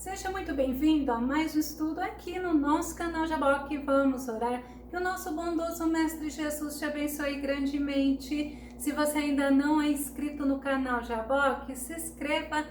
Seja muito bem-vindo a mais um estudo aqui no nosso canal Jaboque. Vamos orar que o nosso bondoso Mestre Jesus te abençoe grandemente. Se você ainda não é inscrito no canal Jaboque, se inscreva,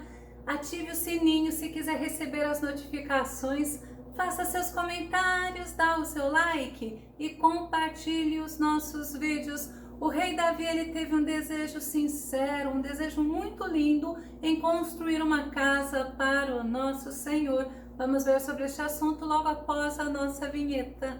ative o sininho se quiser receber as notificações, faça seus comentários, dá o seu like e compartilhe os nossos vídeos. O rei Davi, ele teve um desejo sincero, um desejo muito lindo em construir uma casa para o nosso Senhor. Vamos ver sobre este assunto logo após a nossa vinheta.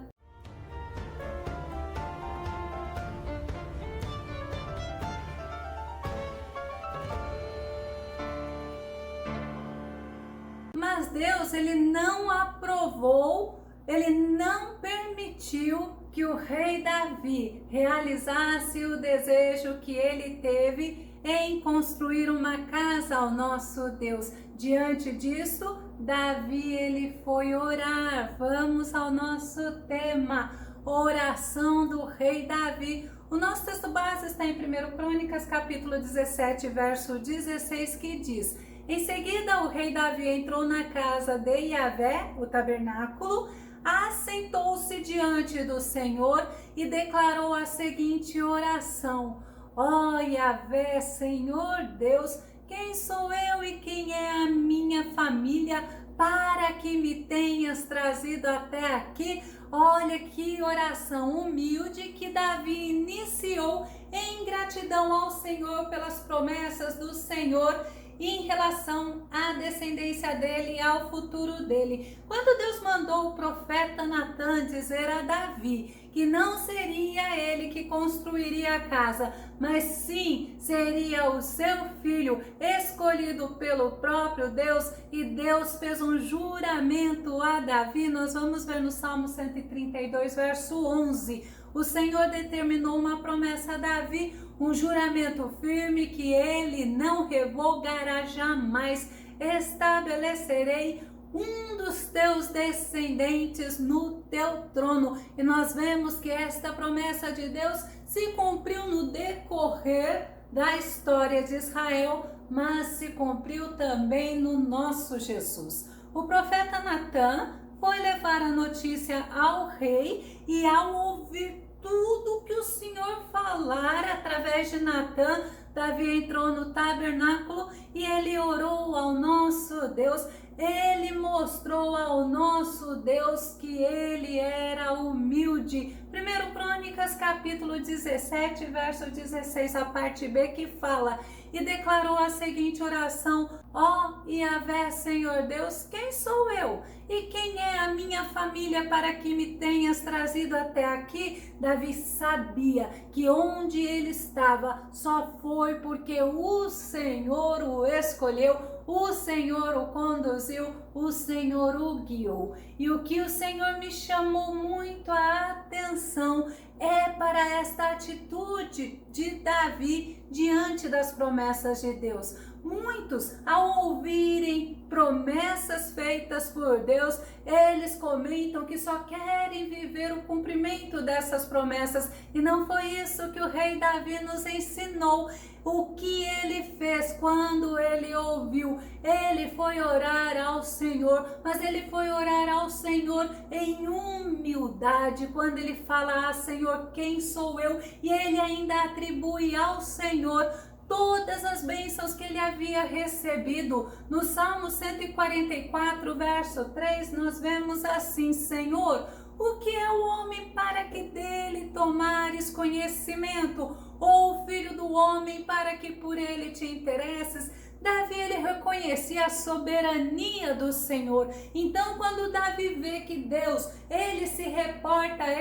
Mas Deus, ele não aprovou, ele não permitiu que o rei Davi realizasse o desejo que ele teve em construir uma casa ao nosso Deus. Diante disso, Davi, ele foi orar. Vamos ao nosso tema, oração do rei Davi. O nosso texto base está em 1 Crônicas, capítulo 17, verso 16, que diz: Em seguida, o rei Davi entrou na casa de Yahvé, o tabernáculo, assentou-se diante do Senhor e declarou a seguinte oração: Ó Yahvé, Senhor Deus, quem sou eu e quem é a minha família para que me tenhas trazido até aqui? Olha que oração humilde que Davi iniciou em gratidão ao Senhor pelas promessas do Senhor em relação à descendência dele e ao futuro dele. Quando Deus mandou o profeta Natã dizer a Davi que não seria ele que construiria a casa, mas sim seria o seu filho escolhido pelo próprio Deus, e Deus fez um juramento a Davi. Nós vamos ver no Salmo 132, verso 11. O Senhor determinou uma promessa a Davi, um juramento firme que ele não revogará jamais. Estabelecerei um dos teus descendentes no teu trono. E nós vemos que esta promessa de Deus se cumpriu no decorrer da história de Israel, mas se cumpriu também no nosso Jesus. O profeta Natã foi levar a notícia ao rei, e ao ouvir tudo que o Senhor falara através de Natã, Davi entrou no tabernáculo e ele orou ao nosso Deus. Ele mostrou ao nosso Deus que ele era humilde. 1 Crônicas, capítulo 17, verso 16, a parte B, que fala: E declarou a seguinte oração: Ó Yahvé, Senhor Deus, quem sou eu? E quem é a minha família para que me tenhas trazido até aqui? Davi sabia que onde ele estava só foi porque o Senhor o escolheu, o Senhor o conduziu, o Senhor o guiou. E o que o Senhor me chamou muito a atenção é para esta atitude de Davi diante das promessas de Deus. Muitos, ao ouvirem promessas feitas por Deus, eles comentam que só querem viver o cumprimento dessas promessas, e não foi isso que o rei Davi nos ensinou. O que ele fez quando ele ouviu? Ele foi orar ao Senhor, mas ele foi orar ao Senhor em humildade. Quando ele fala: Ah, Senhor, quem sou eu? E ele ainda atribui ao Senhor todas as bênçãos que ele havia recebido. No Salmo 144, verso 3, nós vemos assim: Senhor, o que é o homem para que dele tomares conhecimento? Ou o filho do homem para que por ele te interesses? Davi, ele reconhecia a soberania do Senhor. Então, quando Davi vê que Deus, ele se reporta a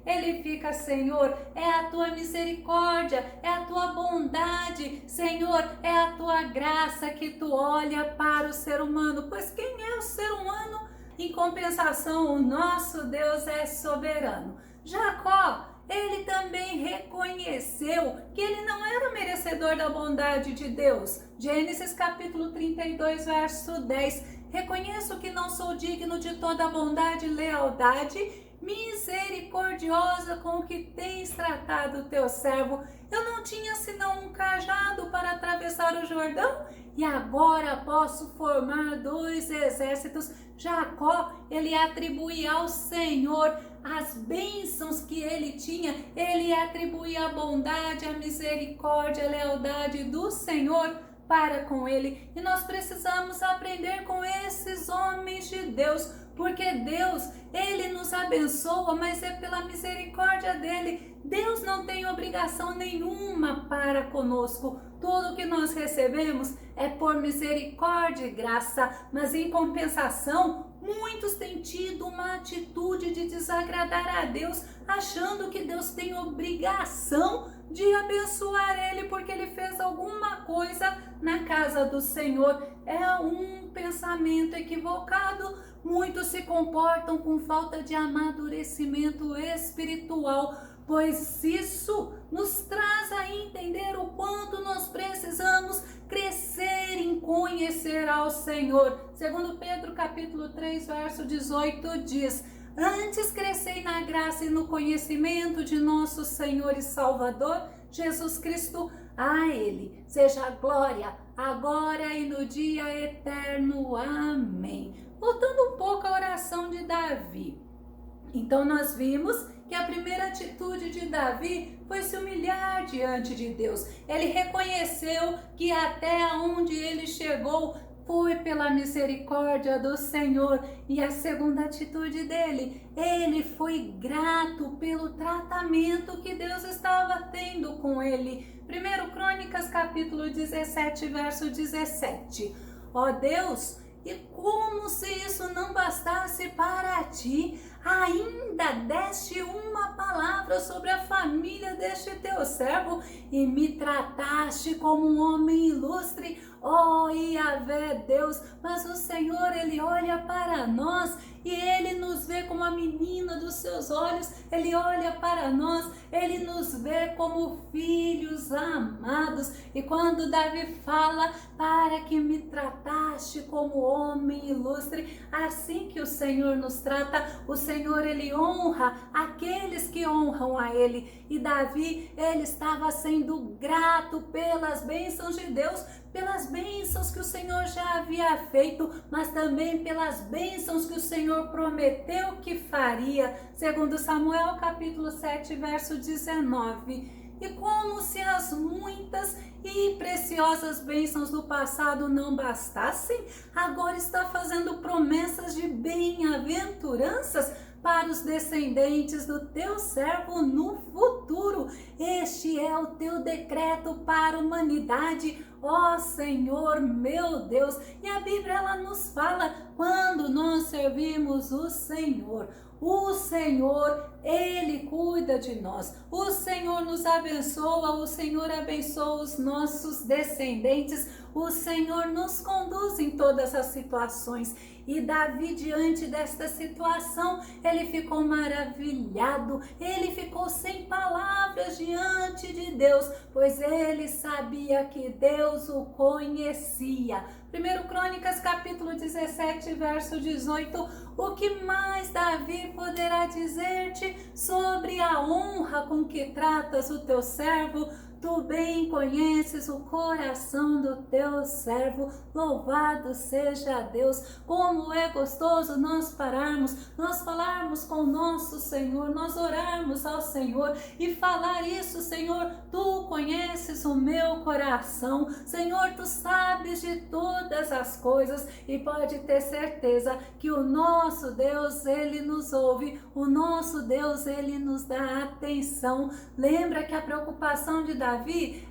ele fica: Senhor, é a tua misericórdia, é a tua bondade, Senhor, é a tua graça que tu olha para o ser humano. Pois quem é o ser humano? Em compensação, o nosso Deus é soberano. Jacó, ele também reconheceu que ele não era merecedor da bondade de Deus. Gênesis capítulo 32, verso 10. Reconheço que não sou digno de toda a bondade e lealdade misericordiosa com o que tens tratado o teu servo. Eu não tinha senão um cajado para atravessar o Jordão, e agora posso formar 2 exércitos. Jacó, ele atribuía ao Senhor as bênçãos que ele tinha, ele atribuía a bondade, a misericórdia, a lealdade do Senhor para com ele. E nós precisamos aprender com esses homens de Deus, porque Deus, ele nos abençoa, mas é pela misericórdia dele. Deus não tem obrigação nenhuma para conosco. Tudo que nós recebemos é por misericórdia e graça, mas em compensação, muitos têm tido uma atitude de desagradar a Deus, achando que Deus tem obrigação de abençoar ele porque ele fez alguma coisa na casa do Senhor. É um pensamento equivocado. Muitos se comportam com falta de amadurecimento espiritual, pois isso nos traz a entender o quanto nós precisamos crescer em conhecer ao Senhor. Segundo Pedro capítulo 3, verso 18 diz: antes crescei na graça e no conhecimento de nosso Senhor e Salvador, Jesus Cristo. A Ele seja a glória, agora e no dia eterno. Amém. Voltando um pouco à oração de Davi. Então nós vimos que a primeira atitude de Davi foi se humilhar diante de Deus. Ele reconheceu que até onde ele chegou foi pela misericórdia do Senhor. E a segunda atitude dele, ele foi grato pelo tratamento que Deus estava tendo com ele. 1 Crônicas capítulo 17, verso 17. Ó Deus, e como se isso não bastasse para ti, ainda deste uma palavra sobre a família deste teu servo e me trataste como um homem ilustre. Ó Yahvé Deus, mas o Senhor, ele olha para nós e ele nos vê como a menina dos seus olhos. Ele olha para nós, ele nos vê como filhos amados. E quando Davi fala, para que me trataste como homem ilustre, assim que o Senhor nos trata, o Senhor, ele honra aqueles que honram a ele. E Davi, ele estava sendo grato pelas bênçãos de Deus, pelas bênçãos que o Senhor já havia feito, mas também pelas bênçãos que o Senhor prometeu que faria, segundo Samuel capítulo 7, verso 19. E como se as muitas e preciosas bênçãos do passado não bastassem, agora está fazendo promessas de bem-aventuranças para os descendentes do teu servo no futuro. Este é o teu decreto para a humanidade, ó Senhor meu Deus. E a Bíblia, ela nos fala, quando nós servimos o Senhor, ele cuida de nós. O Senhor nos abençoa, o Senhor abençoa os nossos descendentes. O Senhor nos conduz em todas as situações. E Davi, diante desta situação, ele ficou maravilhado, ele ficou sem palavras diante de Deus, pois ele sabia que Deus o conhecia. 1 Crônicas capítulo 17, verso 18, o que mais Davi poderá dizer-te sobre a honra com que tratas o teu servo? Tu bem conheces o coração do teu servo, louvado seja Deus. Como é gostoso nós falarmos com o nosso Senhor, nós orarmos ao Senhor e falar isso: Senhor, tu conheces o meu coração, Senhor, tu sabes de todas as coisas, e pode ter certeza que o nosso Deus, ele nos ouve, o nosso Deus, ele nos dá atenção. Lembra que a preocupação de Davi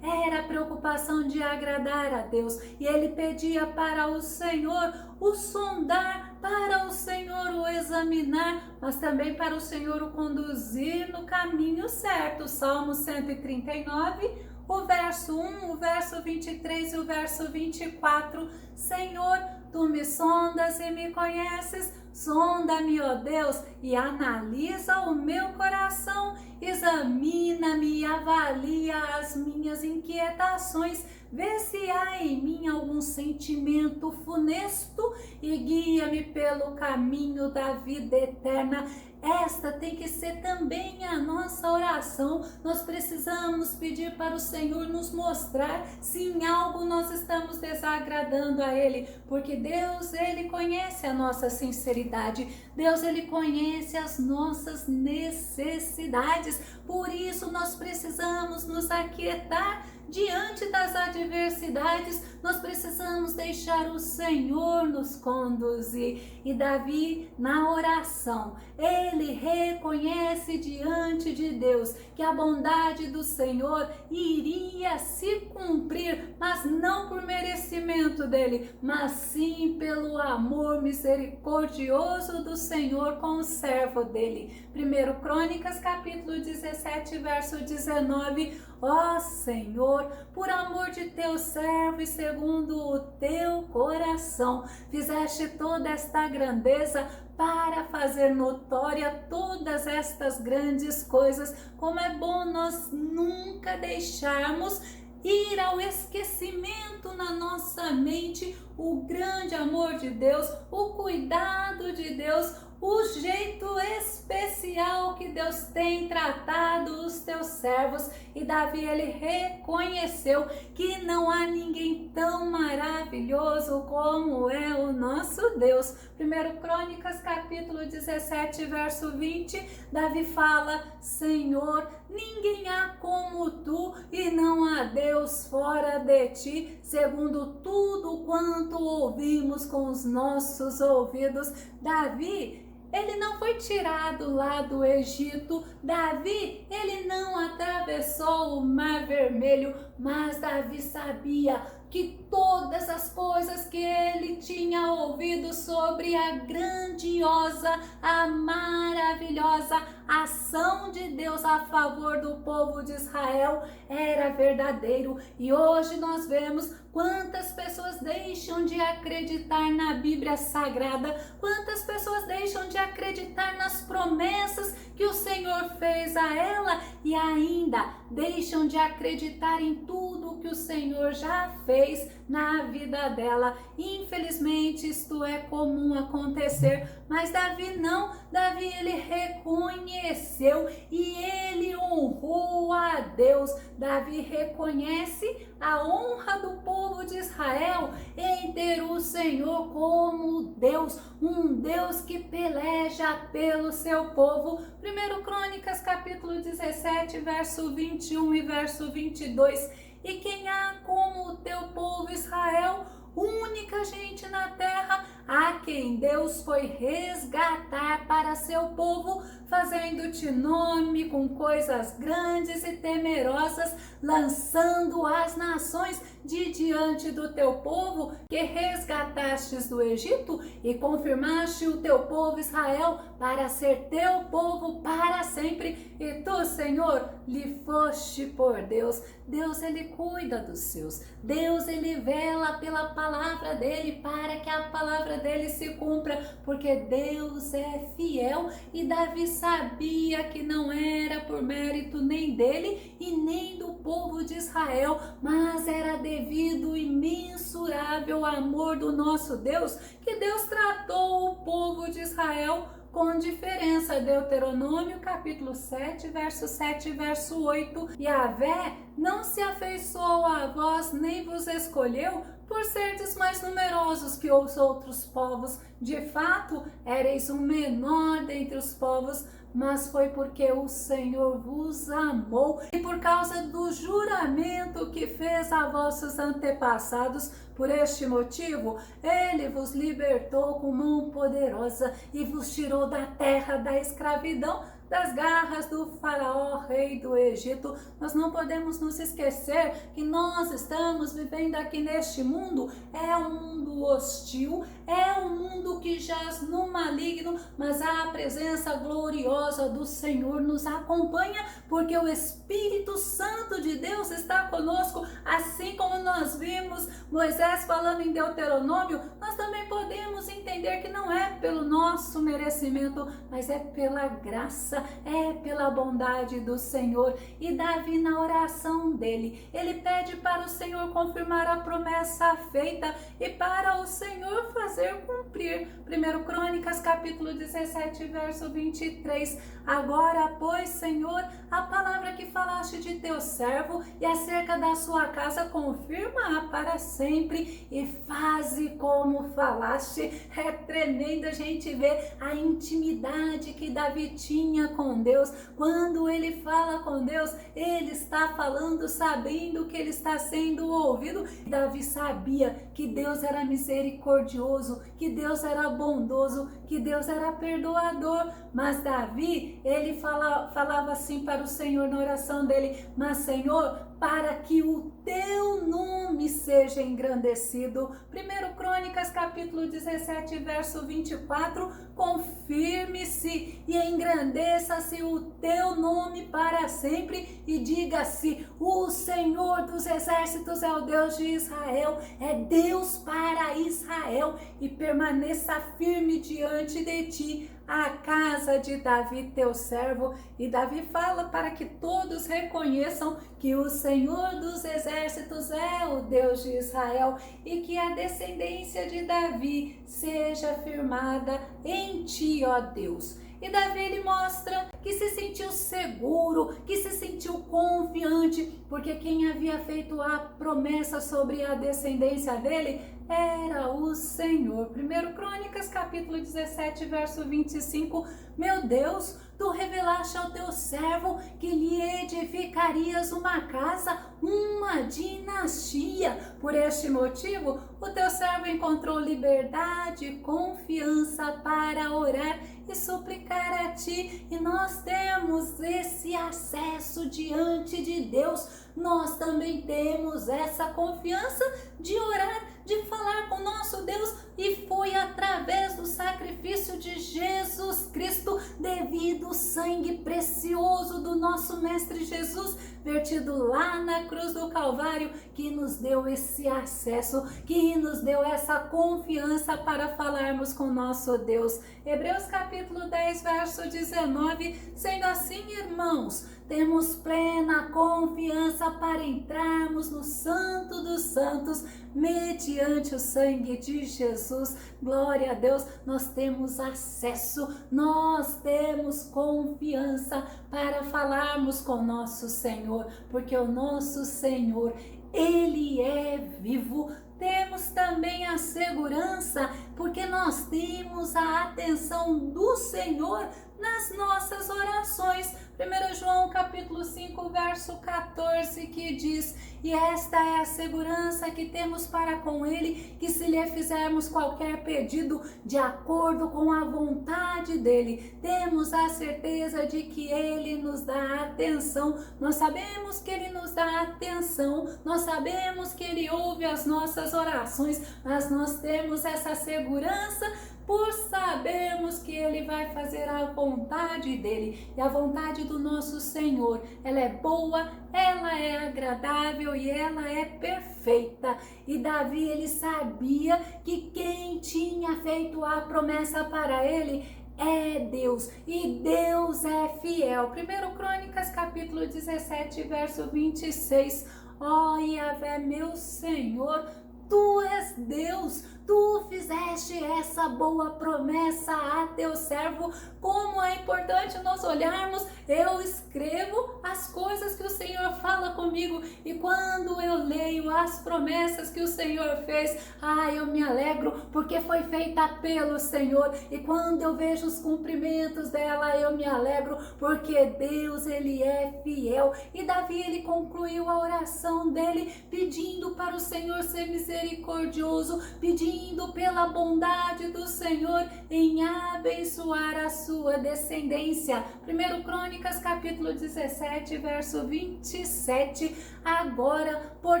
era a preocupação de agradar a Deus, e ele pedia para o Senhor o sondar, para o Senhor o examinar, mas também para o Senhor o conduzir no caminho certo. Salmo 139, o verso 1, o verso 23 e o verso 24. Senhor, tu me sondas e me conheces. Sonda-me, ó Deus, e analisa o meu coração. Examina-me e avalia as minhas inquietações. vê se há em mim algum sentimento funesto e guia-me pelo caminho da vida eterna. Esta tem que ser também a nossa oração. Nós precisamos pedir para o Senhor nos mostrar se em algo nós estamos desagradando a Ele, porque Deus, Ele conhece a nossa sinceridade, Deus, Ele conhece as nossas necessidades. Por isso nós precisamos nos aquietar diante das adversidades, nós precisamos deixar o Senhor nos conduzir. E Davi, na oração, ele reconhece diante de Deus que a bondade do Senhor iria se cumprir, mas não por merecimento dele, mas sim pelo amor misericordioso do Senhor com o servo dele. 1 Crônicas, capítulo 17, verso 19. Ó Senhor, por amor de teu servo e segundo o teu coração, fizeste toda esta grandeza para fazer notória todas estas grandes coisas. Como é bom nós nunca deixarmos ir ao esquecimento na nossa mente o grande amor de Deus, o cuidado de Deus, o jeito especial que Deus tem tratado os teus servos. E Davi, ele reconheceu que não há ninguém tão maravilhoso como é o nosso Deus. 1 Crônicas, capítulo 17, verso 20, Davi fala: Senhor, ninguém há como tu e não há Deus fora de ti, segundo tudo quanto ouvimos com os nossos ouvidos. Davi, ele não foi tirado lá do Egito. Davi, ele não atravessou o Mar Vermelho, mas Davi sabia que todas as coisas que ele tinha ouvido sobre a grandiosa, a maravilhosa ação de Deus a favor do povo de Israel era verdadeiro. E hoje nós vemos quantas pessoas deixam de acreditar na Bíblia Sagrada, quantas pessoas deixam de acreditar nas promessas que o Senhor fez a ela e ainda deixam de acreditar em tudo que o Senhor já fez na vida dela. Infelizmente isto é comum acontecer, mas Davi não. Davi, ele reconheceu e ele honrou a Deus. Davi reconhece a honra do povo de Israel em ter o Senhor como Deus, um Deus que peleja pelo seu povo. 1 Crônicas, capítulo 17, verso 21 e verso 22. E quem há como o teu povo Israel, única gente na terra, a quem Deus foi resgatar para seu povo, fazendo-te nome com coisas grandes e temerosas, lançando as nações de diante do teu povo, que resgatastes do Egito e confirmaste o teu povo Israel para ser teu povo para sempre. E tu, Senhor, lhe foste por Deus. Deus, ele cuida dos seus. Deus, ele vela pela palavra dele para que a palavra dele se cumpra, porque Deus é fiel. E Davi sabia que não era por mérito nem dele e nem do povo de Israel, mas era devido ao imensurável amor do nosso Deus, que Deus tratou o povo de Israel com diferença. Deuteronômio, capítulo 7, verso 7 e verso 8. Yahvé não se afeiçoou a vós, nem vos escolheu, por serdes mais numerosos que os outros povos. De fato, éreis o menor dentre os povos, mas foi porque o Senhor vos amou e por causa do juramento que fez a vossos antepassados. Por este motivo, ele vos libertou com mão poderosa e vos tirou da terra da escravidão, das garras do faraó, rei do Egito. Nós não podemos nos esquecer que nós estamos vivendo aqui neste mundo. É um mundo hostil, é um mundo que jaz no maligno, mas a presença gloriosa do Senhor nos acompanha, porque o Espírito Santo de Deus está conosco, assim como nós vimos Moisés falando em Deuteronômio. Nós também podemos entender que não é pelo nosso merecimento, mas é pela graça, é pela bondade do Senhor. E Davi, na oração dele, ele pede para o Senhor confirmar a promessa feita e para o Senhor fazer cumprir. 1 Crônicas capítulo 17, verso 23. Agora, pois, Senhor, a palavra que falaste de teu servo e acerca da sua casa, confirma-a para sempre e faze como falaste. É tremendo a gente ver a intimidade que Davi tinha com Deus. Quando ele fala com Deus, ele está falando sabendo que ele está sendo ouvido. Davi sabia que Deus era misericordioso, que Deus era bondoso, que Deus era perdoador. Mas Davi, ele falava assim para o Senhor na oração dele: mas Senhor, para que o teu nome seja engrandecido. 1 Crônicas capítulo 17, verso 24, confirme-se e engrandeça-se o teu nome para sempre e diga-se: o Senhor dos exércitos é o Deus de Israel, é Deus para Israel, e permaneça firme diante de ti a casa de Davi teu servo. E Davi fala para que todos reconheçam que o Senhor dos exércitos é o Deus de Israel e que a descendência de Davi seja firmada em ti, ó Deus. E Davi, ele mostra que se sentiu seguro, que se sentiu confiante, porque quem havia feito a promessa sobre a descendência dele era o Senhor. 1 Crônicas capítulo 17, verso 25. Meu Deus, tu revelaste ao teu servo que lhe edificarias uma casa, uma dinastia. Por este motivo, o teu servo encontrou liberdade e confiança para orar e suplicar a ti. E nós temos esse acesso diante de Deus. Nós também temos essa confiança de orar, de falar com nosso Deus, e foi através do sacrifício de Jesus Cristo, devido ao sangue precioso do nosso Mestre Jesus, vertido lá na cruz do Calvário, que nos deu esse acesso, que nos deu essa confiança para falarmos com nosso Deus. Hebreus capítulo 10, verso 19. Sendo assim, irmãos, temos plena confiança para entrarmos no Santo dos Santos, mediante o sangue de Jesus. Glória a Deus, nós temos acesso, nós temos confiança para falarmos com nosso Senhor, porque o nosso Senhor, Ele é vivo. Temos também a segurança, porque nós temos a atenção do Senhor nas nossas orações. 1 João capítulo 5, verso 14, que diz: e esta é a segurança que temos para com Ele, que se lhe fizermos qualquer pedido de acordo com a vontade dEle, temos a certeza de que Ele nos dá atenção. Nós sabemos que Ele nos dá atenção, nós sabemos que Ele ouve as nossas orações, mas nós temos essa segurança por sabermos que Ele vai fazer a vontade dEle. E a vontade do nosso Senhor, ela é boa, ela é agradável e ela é perfeita. E Davi, ele sabia que quem tinha feito a promessa para ele é Deus, e Deus é fiel. 1 Crônicas capítulo 17, verso 26. Ó Yahvé, meu Senhor, tu és Deus, tu fizeste essa boa promessa a teu servo. Como é importante nós olharmos, eu escrevo as coisas que o Senhor fala comigo, e quando eu leio as promessas que o Senhor fez, eu me alegro, porque foi feita pelo Senhor, e quando eu vejo os cumprimentos dela, eu me alegro, porque Deus, Ele é fiel. E Davi, ele concluiu a oração dele pedindo para o Senhor ser misericordioso, pedindo indo pela bondade do Senhor em abençoar a sua descendência. 1 Crônicas capítulo 17, verso 27. Agora, por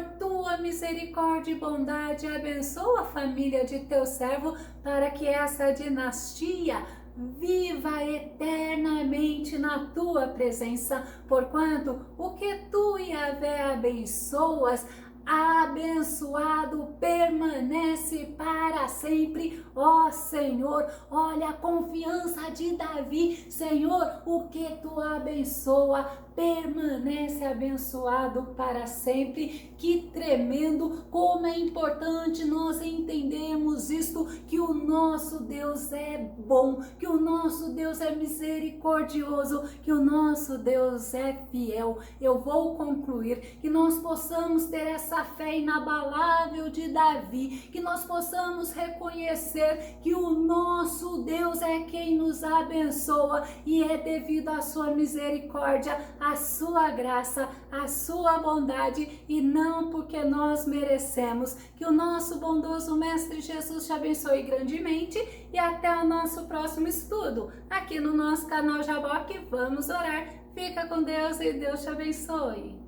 tua misericórdia e bondade, abençoa a família de teu servo, para que essa dinastia viva eternamente na tua presença, porquanto o que tu, Yahvé, abençoas, abençoado permanece para sempre, ó Senhor. Olha a confiança de Davi: Senhor, o que tu abençoa permanece abençoado para sempre. Que tremendo, como é importante nós entendermos isto, que o nosso Deus é bom, que o nosso Deus é misericordioso, que o nosso Deus é fiel. Eu vou concluir, que nós possamos ter essa fé inabalável de Davi, que nós possamos reconhecer que o nosso Deus é quem nos abençoa, e é devido à sua misericórdia, à sua graça, à sua bondade, e não porque nós merecemos. Que o nosso bondoso Mestre Jesus te abençoe grandemente, e até o nosso próximo estudo aqui no nosso canal Jaboque. Vamos orar. Fica com Deus e Deus te abençoe.